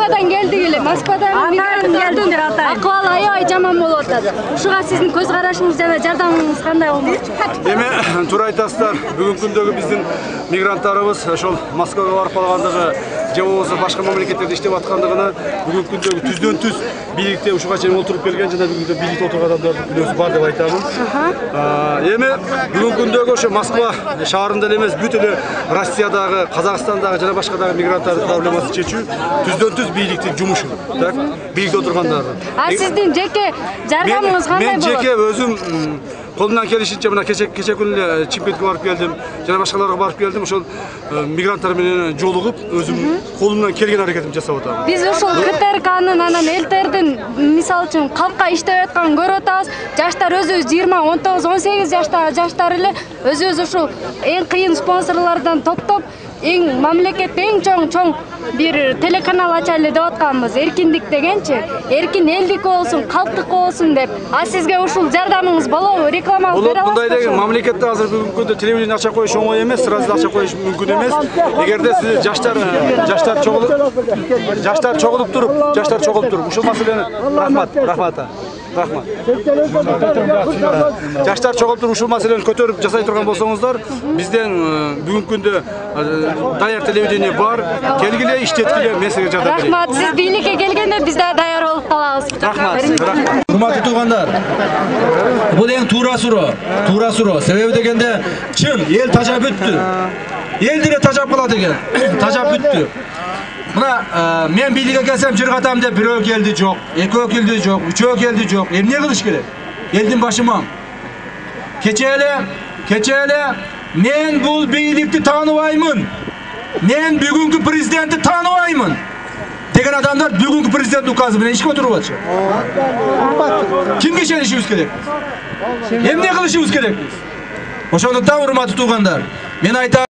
Москвадан келдик эле. Москвадан мигранттардын акыбалы аябай жаман болуп атат. Ушуга сиздин көз карашыңыз жана жардамыңыз кандай болмокчу? Эми туура айтасыздар. Бүгүнкү күндөгү биздин мигранттарыбыз ошол Москвага барып калгандыгы, же болбосо башка мамлекеттерде иштеп аткандыгына бүгүнкү күндөгү түздөн түз бийликте ушуга чейин отуруп келген жана бүгүнкү бийликте отурган адамдардын күнөөсү бар деп айтамын. Эми бүгүнкү күндөгү ошо Москва шаарында эле эмес, бүт эле Россиядагы, Казакстандагы жана башка дагы мигранттардын проблемасын чечүү түздөн түз бийликтин жумушу. Так, бийликте отургандардын. А сиздин жеке жардамыңыз кандай болот? Мен жеке өзүм колумдан келишинче мына кече күнү эле Чимкентке барып келдим, жана башкаларга барып келдим. Ошол мигранттар менен жолугуп, өзүм колумдан келген аракетимди жасап атам. Биз ушул КТРКнын анан ЛТРдин мисалы үчүн калкка иштеп атканын көрүп атабыз. Жаштар өзүбүз 20, 19, 18 жаштагы жаштар эле өзүбүз ушул эң кыйын спонсорлордон топтоп эң мамлекетте эң чоң бир телеканал ачайлы деп атканбыз. Эркиндик дегенчи, эркин элдик болсун, калктык болсун деп. А сизге ушул жардамыңыз болобу? Реклама бере аласызбы? Мындай деген мамлекетте азыр бүгүнкү күндө телевидение ача коюш оңой эмес, сразу ача коюш мүмкүн эмес. Эгерде сиз жаштар чогулуп туруп ушул маселени рахмат. Жаштар чогулуп туруп ушул маселени көтөрүп жасай турган болсоңуздар, бизден бүгүнкү күндө даяр телевидение бар. Келгиле, иштеткиле, мен сизге жардам берейин. Рахмат, сиз бийликке келгенде биз да даяр болуп калабыз. Рахмат. Урматтуу туугандар, бул эң туура суроо. Себеби дегенде чын эл тажап бүттү. Эл деле тажап калат экен. Тажап бүттү. Мына мен бийликке келсем жыргатам деп бирөө келди жок, экөө келди жок, үчөө келди жок. Эмне кылыш керек? Элдин башы маң. Кече эле мен бул бийликти тааныбаймын. Мен бүгүнкү президентти тааныбаймын деген адамдар бүгүнкү президент указы менен ишке отуруп атышат. Кимге ишенишибиз керек? Эмне кылышыбыз керек? Ошондуктан урматтуу туугандар, мен айтам